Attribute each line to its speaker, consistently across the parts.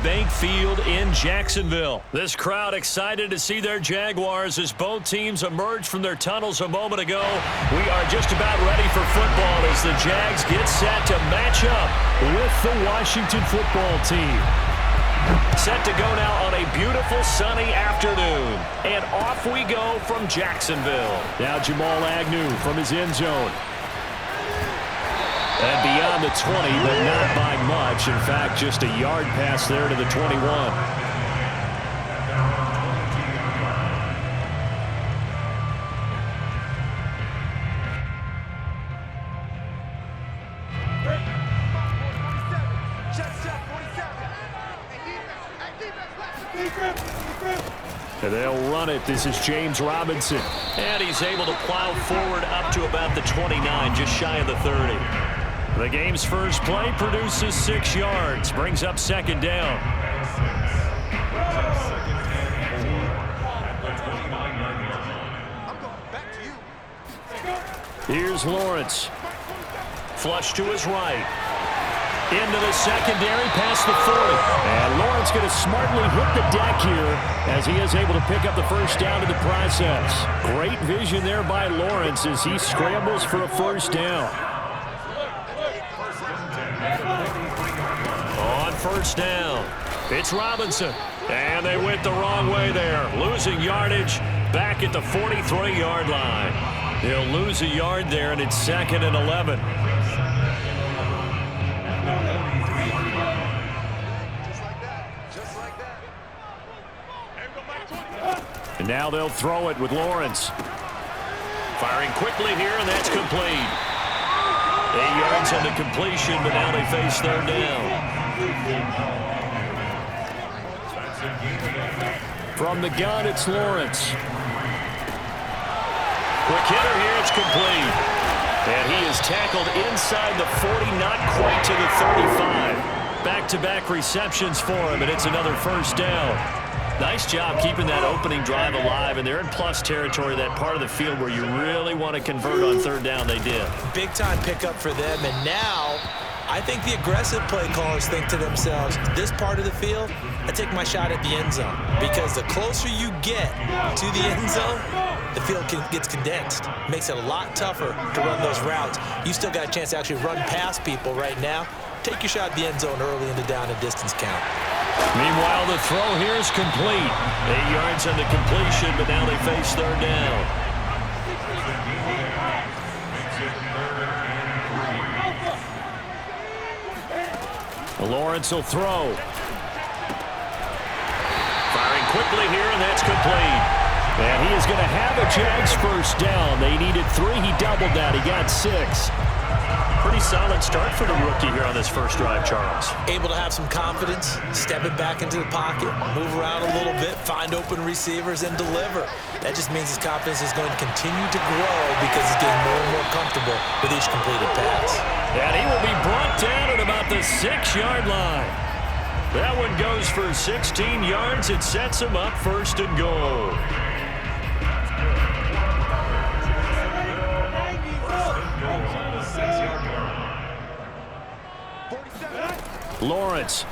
Speaker 1: Bank Field in Jacksonville. This crowd excited to see their Jaguars as both teams emerge from their tunnels a moment ago. We are just about ready for football as the Jags get set to match up with the Washington football team. Set to go now on a beautiful sunny afternoon. And off we go from Jacksonville. Now Jamal Agnew from his end zone. And beyond the 20, but not by much. In fact, just a yard pass there to the 21. And they'll run it. This is James Robinson. And he's able to plow forward up to about the 29, just shy of the 30. The game's first play produces 6 yards. Brings up second down. Here's Lawrence. Flush to his right. Into the secondary, past the 40. And Lawrence going to smartly hit the deck here as he is able to pick up the first down in the process. Great vision there by Lawrence as he scrambles for a first down. On first down, it's Robinson. And they went the wrong way there. Losing yardage back at the 43-yard line. They'll lose a yard there, and it's 2nd and 11. And now they'll throw it with Lawrence. Firing quickly here, and that's complete. 8 yards on the completion, but now they face third down. From the gun, it's Lawrence. Quick hitter here, it's complete. And he is tackled inside the 40, not quite to the 35. Back-to-back receptions for him, and it's another first down. Nice job keeping that opening drive alive, and they're in plus territory, that part of the field where you really want to convert on third down. They did. Big-time pickup for them, and now I think the aggressive play callers think to themselves, this part of the field, I take my shot at the end zone, because the closer you get to the end zone, the field gets condensed. Makes it a lot tougher to run those routes. You still got a chance to actually run past people right now. Take your shot at the end zone early in the down and distance count. Meanwhile, the throw here is complete. 8 yards on the completion, but now they face third down. Lawrence will throw. Firing quickly here, and that's complete. And he is going to have a Jags first down. They needed 3. He doubled that. He got 6. Pretty solid start for the rookie here on this first drive, Charles. Able to have some confidence, stepping back into the pocket, move around a little bit, find open receivers, and deliver. That just means his confidence is going to continue to grow because he's getting more and more comfortable with each completed pass. And he will be brought down at about the 6-yard line. That one goes for 16 yards. It sets him up first and goal. Lawrence.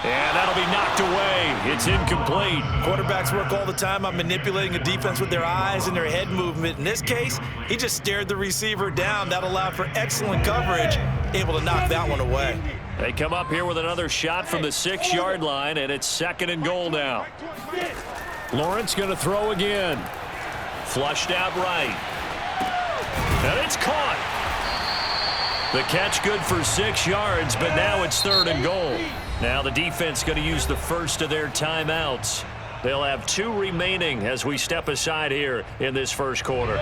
Speaker 1: And that'll be knocked away. It's incomplete. Quarterbacks work all the time on manipulating a defense with their eyes and their head movement. In this case, he just stared the receiver down. That allowed for excellent coverage. Able to knock that one away. They come up here with another shot from the 6-yard line, and it's 2nd and goal now. Lawrence going to throw again. Flushed out right. And it's caught. The catch good for 6 yards, but now it's 3rd and goal. Now the defense going to use the first of their timeouts. They'll have 2 remaining as we step aside here in this first quarter.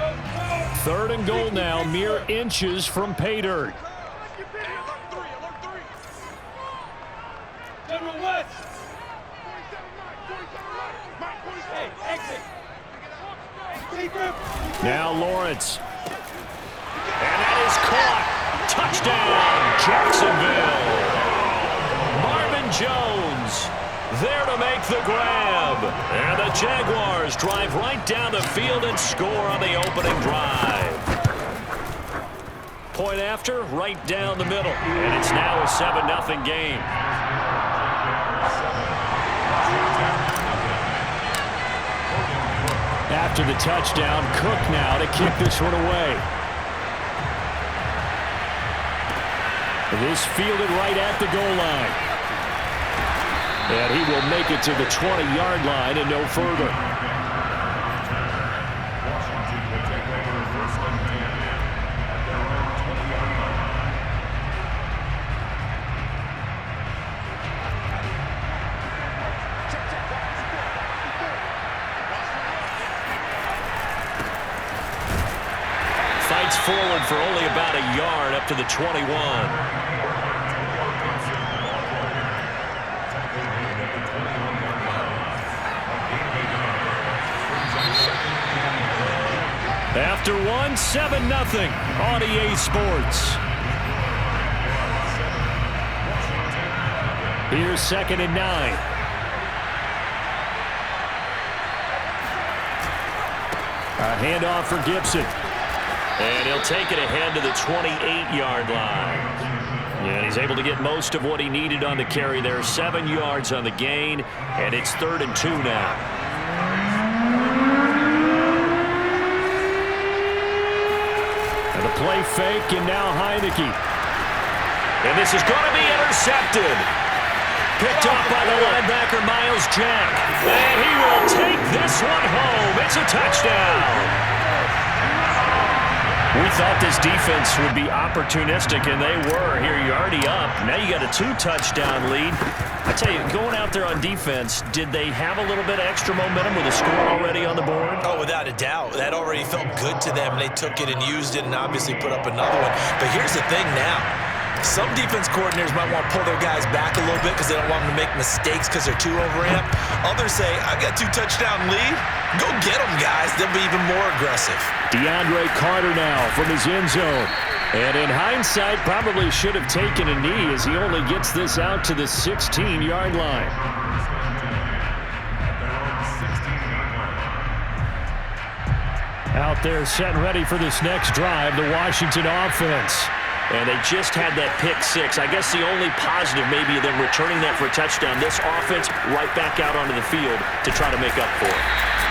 Speaker 1: 3rd and goal now, mere inches from pay dirt. Now Lawrence. And that is caught. Touchdown, Jacksonville. Marvin Jones there to make the grab. And the Jaguars drive right down the field and score on the opening drive. Point after, right down the middle. And it's now a 7-0 game. after the touchdown. Cook now to kick this one away. This fielded right at the goal line. And he will make it to the 20-yard line and no further. Fights forward for only about a yard up to the 21. After one, 7-0 on EA Sports. Here's 2nd and 9. A handoff for Gibson. And he'll take it ahead to the 28-yard line. And he's able to get most of what he needed on the carry there. 7 yards on the gain, and it's 3rd and 2 now. And the play fake, and now Heineke. And this is going to be intercepted. Picked off by the linebacker, Miles Jack. And he will take this one home. It's a touchdown. We thought this defense would be opportunistic, and they were. Here, you're already up. Now you got a 2-touchdown lead. I tell you, going out there on defense, did they have a little bit of extra momentum with a score already on the board?
Speaker 2: Oh, without a doubt. That already felt good to them. They took it and used it and obviously put up another one. But here's the thing now. Some defense coordinators might want to pull their guys back a little bit because they don't want them to make mistakes because they're too overamped. Others say, I've got 2-touchdown lead. Go get them, guys. They'll be even more aggressive.
Speaker 1: DeAndre Carter now from his end zone. And in hindsight, probably should have taken a knee as he only gets this out to the 16-yard line. Out there set and ready for this next drive, the Washington offense. And they just had that pick six. I guess the only positive maybe of them returning that for a touchdown. This offense right back out onto the field to try to make up for it.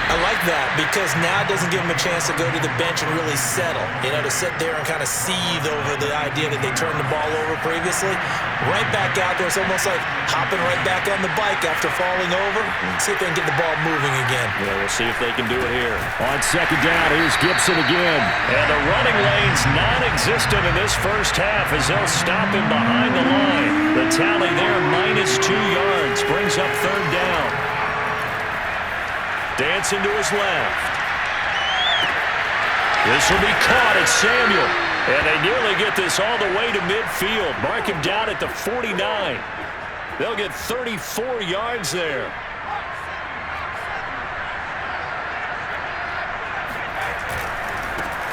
Speaker 2: I like that because now it doesn't give them a chance to go to the bench and really settle. You know, to sit there and kind of seethe over the idea that they turned the ball over previously. Right back out there. It's almost like hopping right back on the bike after falling over. See if they can get the ball moving again.
Speaker 1: Yeah, we'll see if they can do it here. On 2nd down, here's Gibson again. And the running lane's non-existent in this first half as they'll stop him behind the line. The tally there, -2 yards, brings up 3rd down. Dancing to his left. This will be caught. It's Samuel. And they nearly get this all the way to midfield. Mark him down at the 49. They'll get 34 yards there.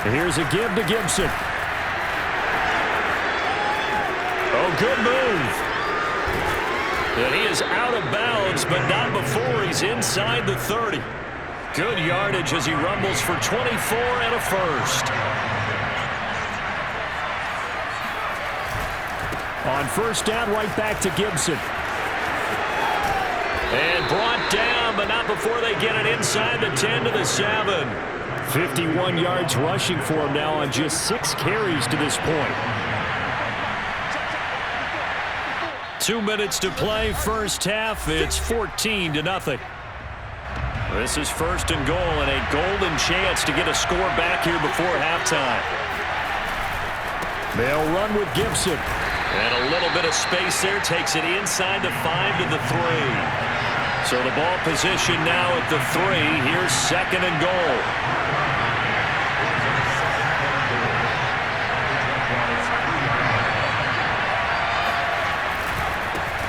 Speaker 1: And here's a give to Gibson. Oh, good move. And he is out of bounds, but not before he's inside the 30. Good yardage as he rumbles for 24 and a first. On 1st down, right back to Gibson. And brought down, but not before they get it inside the 10 to the 7. 51 yards rushing for him now on just 6 carries to this point. 2 minutes to play, first half. It's 14-0. This is 1st and goal and a golden chance to get a score back here before halftime. They'll run with Gibson. And a little bit of space there takes it inside the 5 to the 3. So the ball position now at the 3. Here's 2nd and goal.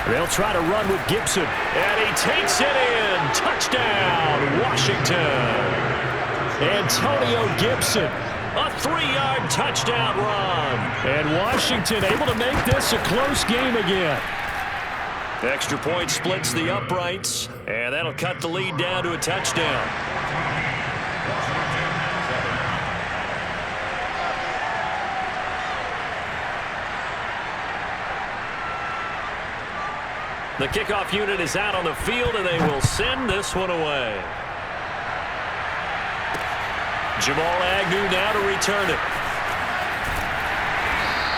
Speaker 1: They'll try to run with Gibson. And he takes it in. Touchdown, Washington. Antonio Gibson. A 3-yard touchdown run. And Washington able to make this a close game again. Extra point splits the uprights. And that'll cut the lead down to a touchdown. The kickoff unit is out on the field, and they will send this one away. Jamal Agnew now to return it.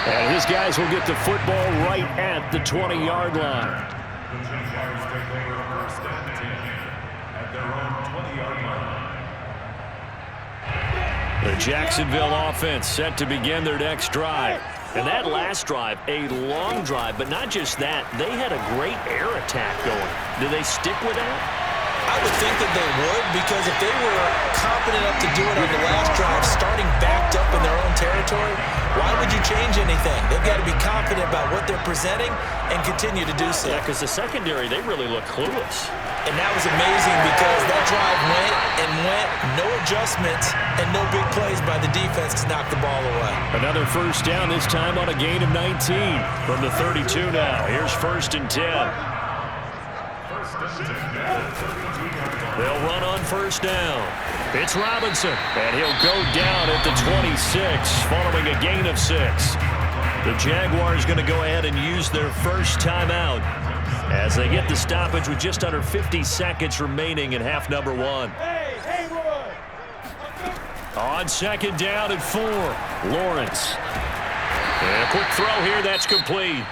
Speaker 1: And his guys will get the football right at the 20-yard line.
Speaker 3: The Jaguars take over first and 10 at their own 20-yard line.
Speaker 1: The Jacksonville offense set to begin their next drive. And that last drive, a long drive, but not just that. They had a great air attack going. Do they stick with that?
Speaker 2: I would think that they would, because if they were confident enough to do it on the last drive, starting backed up in their own territory, why would you change anything? They've got to be confident about what they're presenting and continue to do so.
Speaker 1: Yeah, because the secondary, they really look clueless.
Speaker 2: And that was amazing because that drive went and went, no adjustments, and no big plays by the defense to knock the ball away.
Speaker 1: Another first down, this time on a gain of 19 from the 32 now. Here's 1st and 10. They'll run on 1st down. It's Robinson, and he'll go down at the 26 following a gain of 6. The Jaguars going to go ahead and use their first timeout as they get the stoppage with just under 50 seconds remaining in half number 1. On 2nd down and 4, Lawrence. And a quick throw here, that's complete.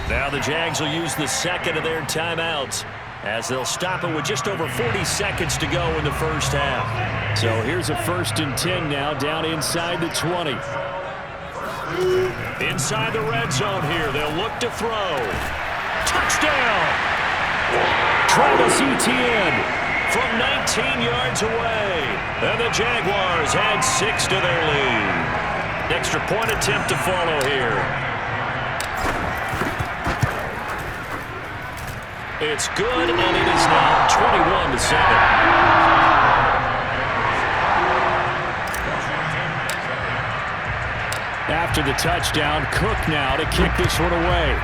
Speaker 1: Now the Jags will use the second of their timeouts as they'll stop it with just over 40 seconds to go in the first half. So here's a 1st and 10 now, down inside the 20. Inside the red zone here, they'll look to throw. Touchdown! Travis Etienne from 19 yards away. And the Jaguars add 6 to their lead. Extra point attempt to follow here. It's good, and it is now 21-7. After the touchdown, Cook now to kick this one away.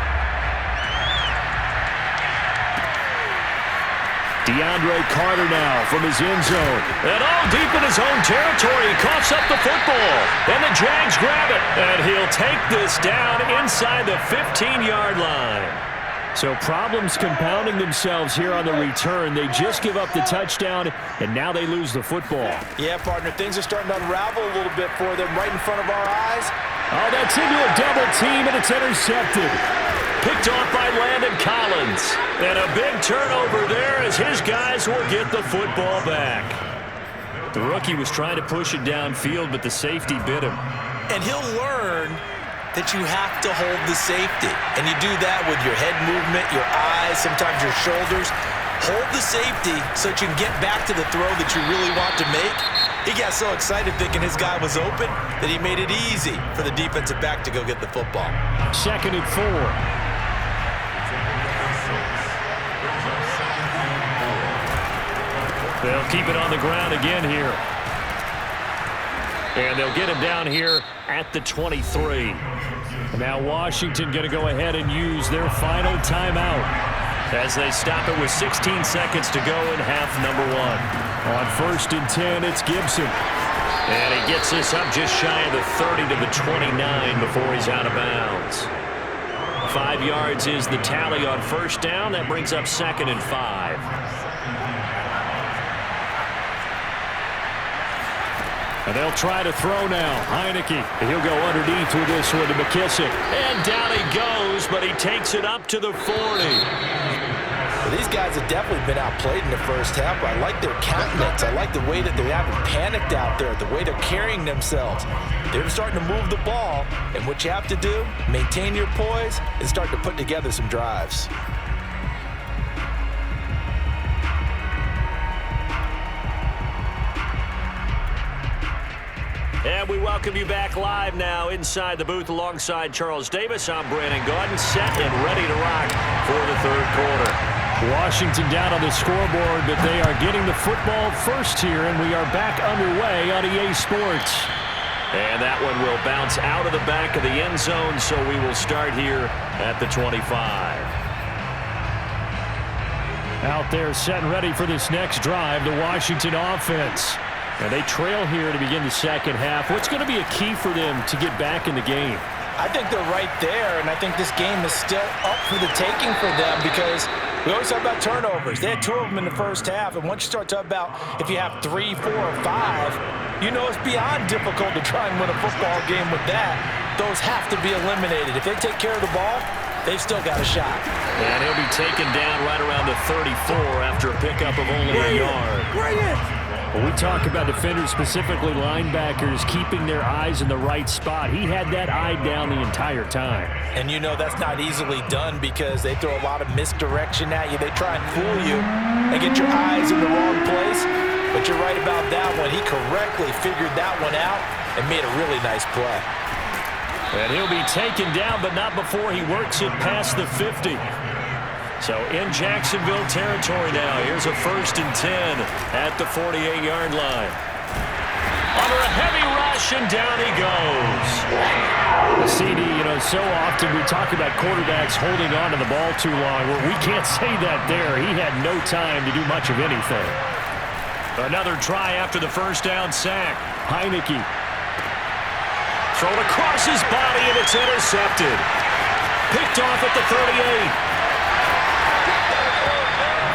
Speaker 1: DeAndre Carter now from his end zone. And all deep in his own territory, he coughs up the football. And the Jags grab it, and he'll take this down inside the 15-yard line. So problems compounding themselves here on the return. They just give up the touchdown, and now they lose the football.
Speaker 2: Yeah, partner, things are starting to unravel a little bit for them right in front of our eyes.
Speaker 1: Oh, that's into a double team, and it's intercepted. Picked off by Landon Collins. And a big turnover there as his guys will get the football back. The rookie was trying to push it downfield, but the safety bit him.
Speaker 2: And he'll learn that you have to hold the safety. And you do that with your head movement, your eyes, sometimes your shoulders. Hold the safety so that you can get back to the throw that you really want to make. He got so excited thinking his guy was open that he made it easy for the defensive back to go get the football.
Speaker 1: 2nd and 4. They'll keep it on the ground again here. And they'll get him down here at the 23. Now Washington going to go ahead and use their final timeout as they stop it with 16 seconds to go in half number 1. On 1st and 10, it's Gibson. And he gets this up just shy of the 30 to the 29 before he's out of bounds. 5 yards is the tally on 1st down. That brings up 2nd and 5. And they'll try to throw now. Heineke, he'll go underneath with this one to McKissick. And down he goes, but he takes it up to the 40.
Speaker 2: Well, these guys have definitely been outplayed in the first half. I like their countenance. I like the way that they haven't panicked out there, the way they're carrying themselves. They're starting to move the ball, and what you have to do, maintain your poise and start to put together some drives.
Speaker 1: And we welcome you back live now inside the booth alongside Charles Davis. I'm Brandon Gaudin, set and ready to rock for the 3rd quarter. Washington down on the scoreboard, but they are getting the football first here, and we are back underway on EA Sports. And that one will bounce out of the back of the end zone, so we will start here at the 25. Out there set and ready for this next drive, the Washington offense. And they trail here to begin the second half. What's going to be a key for them to get back in the game?
Speaker 2: I think they're right there, and I think this game is still up for the taking for them because we always talk about turnovers. They had 2 of them in the first half, and once you start talking about if you have 3, 4, or 5, you know it's beyond difficult to try and win a football game with that. Those have to be eliminated. If they take care of the ball, they've still got a shot.
Speaker 1: And he'll be taken down right around the 34 after a pickup of only a yard. When we talk about defenders, specifically linebackers, keeping their eyes in the right spot, he had that eye down the entire time.
Speaker 2: And you know that's not easily done because they throw a lot of misdirection at you. They try and fool you and get your eyes in the wrong place. But you're right about that one. He correctly figured that one out and made a really nice play.
Speaker 1: And he'll be taken down, but not before he works it past the 50. So in Jacksonville territory now. Here's a 1st and 10 at the 48-yard line. Under a heavy rush, and down he goes. CD, you know, so often we talk about quarterbacks holding on to the ball too long. Well, we can't say that there. He had no time to do much of anything. Another try after the first down sack. Heineke. Thrown across his body, and it's intercepted. Picked off at the 38.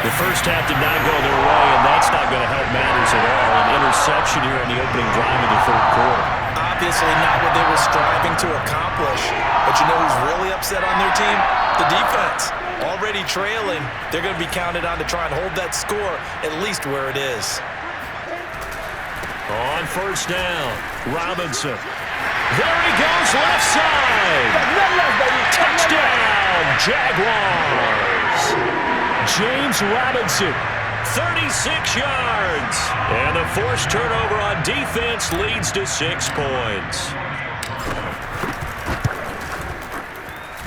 Speaker 1: The first half did not go their way, and that's not going to help matters at all. An interception here in the opening drive of the 3rd quarter.
Speaker 2: Obviously not what they were striving to accomplish. But you know who's really upset on their team? The defense. Already trailing, they're going to be counted on to try and hold that score at least where it is.
Speaker 1: On 1st down, Robinson. There he goes, left side. Touchdown, Jaguars. James Robinson, 36 yards. And the forced turnover on defense leads to 6 points.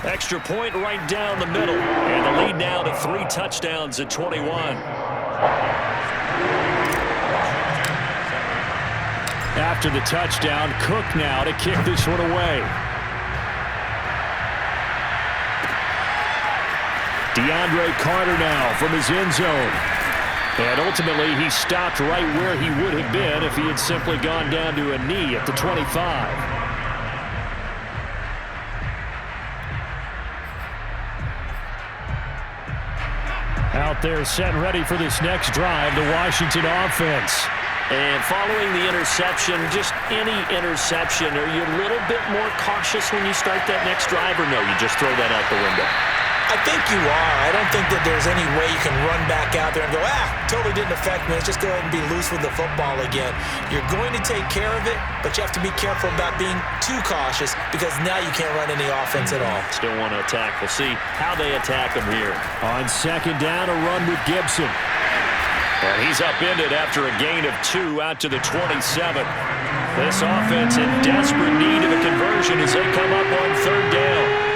Speaker 1: Extra point right down the middle. And the lead now to 3 touchdowns at 21. After the touchdown, Cook now to kick this one away. DeAndre Carter now from his end zone. And ultimately, he stopped right where he would have been if he had simply gone down to a knee at the 25. Out there set and ready for this next drive, the Washington offense. And following the interception, just any interception, are you a little bit more cautious when you start that next drive, or no, you just throw that out the window?
Speaker 2: I think you are. I don't think that there's any way you can run back out there and go, totally didn't affect me. Let's just go ahead and be loose with the football again. You're going to take care of it, but you have to be careful about being too cautious because now you can't run any offense at all.
Speaker 1: Still want to attack. We'll see how they attack him here. On 2nd down, a run with Gibson. And he's upended after a gain of 2 out to the 27. This offense in desperate need of a conversion as they come up on 3rd down.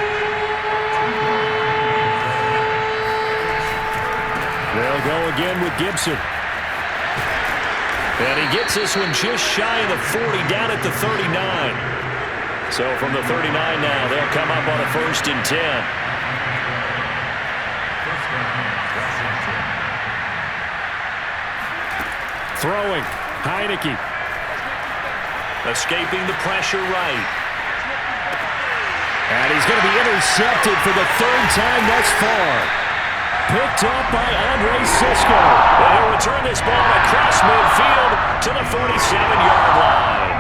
Speaker 1: They'll go again with Gibson. And he gets this one just shy of the 40, down at the 39. So from the 39 now, they'll come up on a 1st and 10. Throwing, Heineke. Escaping the pressure right. And he's going to be intercepted for the 3rd time thus far. Picked up by Andre Sisco. And he'll return this ball across midfield to the 47-yard line.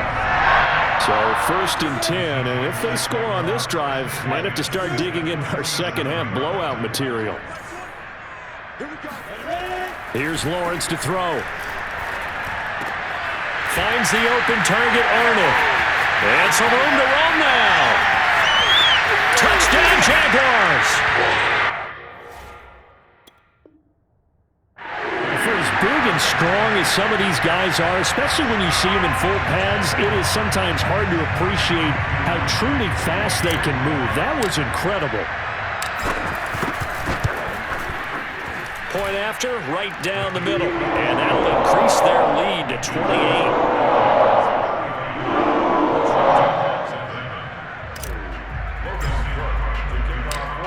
Speaker 1: So 1st and 10, and if they score on this drive, might have to start digging in our second half blowout material. Here's Lawrence to throw. Finds the open target, Arnold. And some room to run now. Touchdown, Jaguars. Big and strong as some of these guys are, especially when you see them in full pads, it is sometimes hard to appreciate how truly fast they can move. That was incredible. Point after, right down the middle. And that'll increase their lead to 28.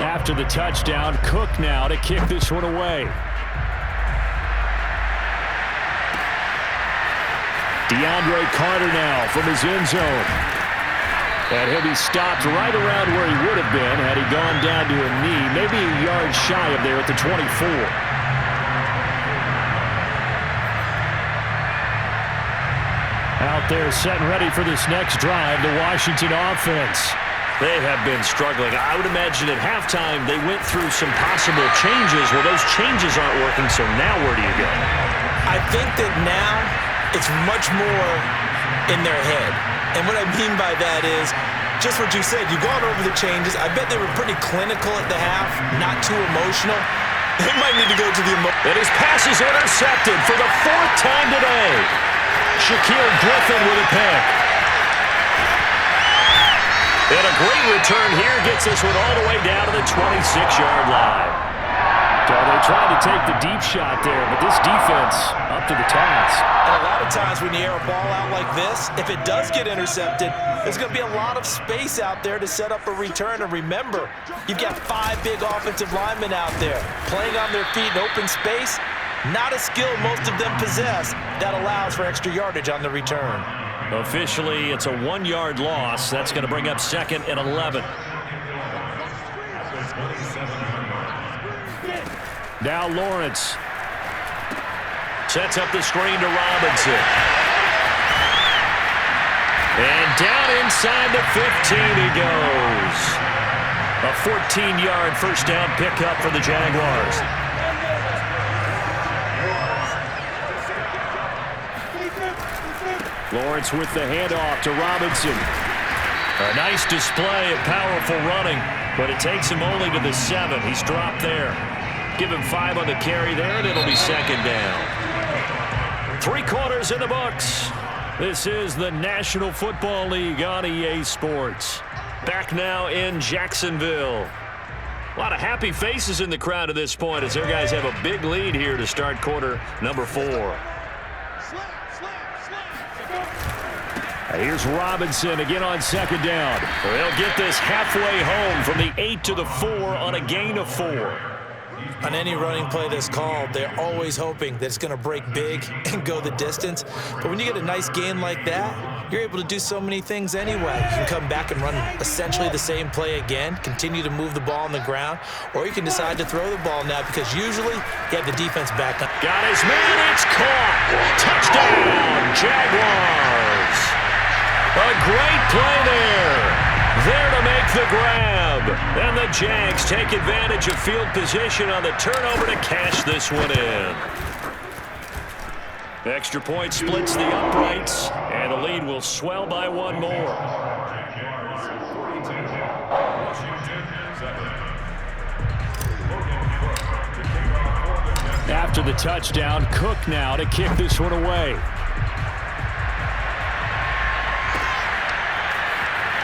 Speaker 1: After the touchdown, Cook now to kick this one away. DeAndre Carter now from his end zone. And he'll be stopped right around where he would have been had he gone down to a knee, maybe a yard shy of there at the 24. Out there set and ready for this next drive, the Washington offense. They have been struggling. I would imagine at halftime they went through some possible changes. Well, those changes aren't working, so now where do you go?
Speaker 2: I think that now it's much more in their head. And what I mean by that is just what you said. You've gone over the changes. I bet they were pretty clinical at the half, not too emotional. They might need to go to the
Speaker 1: And his pass is intercepted for the 4th time today. Shaquille Griffin with a pick. And a great return here gets this one all the way down to the 26-yard line. So they tried to take the deep shot there, but this defense up to the task.
Speaker 2: And a lot of times when you air a ball out like this, if it does get intercepted, there's going to be a lot of space out there to set up a return. And remember, you've got 5 big offensive linemen out there playing on their feet in open space. Not a skill most of them possess that allows for extra yardage on the return.
Speaker 1: Officially, it's a 1-yard loss. That's going to bring up 2nd and 11. Now Lawrence sets up the screen to Robinson. And down inside the 15 he goes. A 14-yard first down pickup for the Jaguars. Lawrence with the handoff to Robinson. A nice display of powerful running, but it takes him only to the 7. He's dropped there. Give him 5 on the carry there, and it'll be 2nd down. 3 quarters in the books. This is the National Football League on EA Sports. Back now in Jacksonville. A lot of happy faces in the crowd at this point as their guys have a big lead here to start quarter number 4. Here's Robinson again on 2nd down. They'll get this halfway home from the 8 to the 4 on a gain of 4.
Speaker 2: On any running play that's called, they're always hoping that it's going to break big and go the distance. But when you get a nice gain like that, you're able to do so many things anyway. You can come back and run essentially the same play again, continue to move the ball on the ground, or you can decide to throw the ball now because usually you have the defense back up.
Speaker 1: Got his man, it's caught. Touchdown, Jaguars. A great play there. There to make the grab. And the Jags take advantage of field position on the turnover to cash this one in. Extra point splits the uprights, and the lead will swell by 1 more. After the touchdown, Cook now to kick this one away.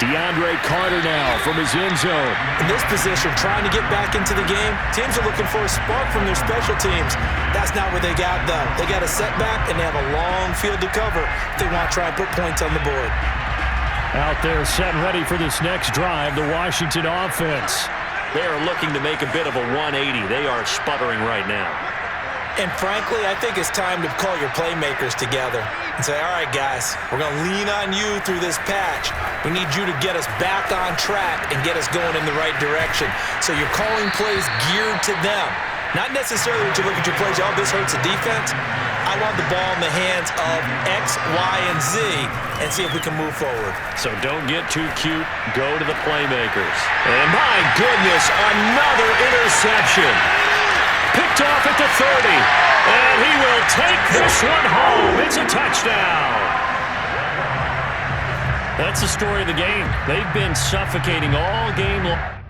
Speaker 1: DeAndre Carter now from his end zone.
Speaker 2: In this position, trying to get back into the game, teams are looking for a spark from their special teams. That's not what they got, though. They got a setback, and they have a long field to cover if they want to try and put points on the board.
Speaker 1: Out there set and ready for this next drive, the Washington offense. They are looking to make a bit of a 180. They are sputtering right now.
Speaker 2: And frankly, I think it's time to call your playmakers together and say, all right, guys, we're going to lean on you through this patch. We need you to get us back on track and get us going in the right direction. So you're calling plays geared to them. Not necessarily when you look at your plays, oh, this hurts the defense. I want the ball in the hands of X, Y, and Z and see if we can move forward.
Speaker 1: So don't get too cute. Go to the playmakers. And my goodness, another interception. Picked off at the 30, and he will take this one home. It's a touchdown. That's the story of the game. They've been suffocating all game long.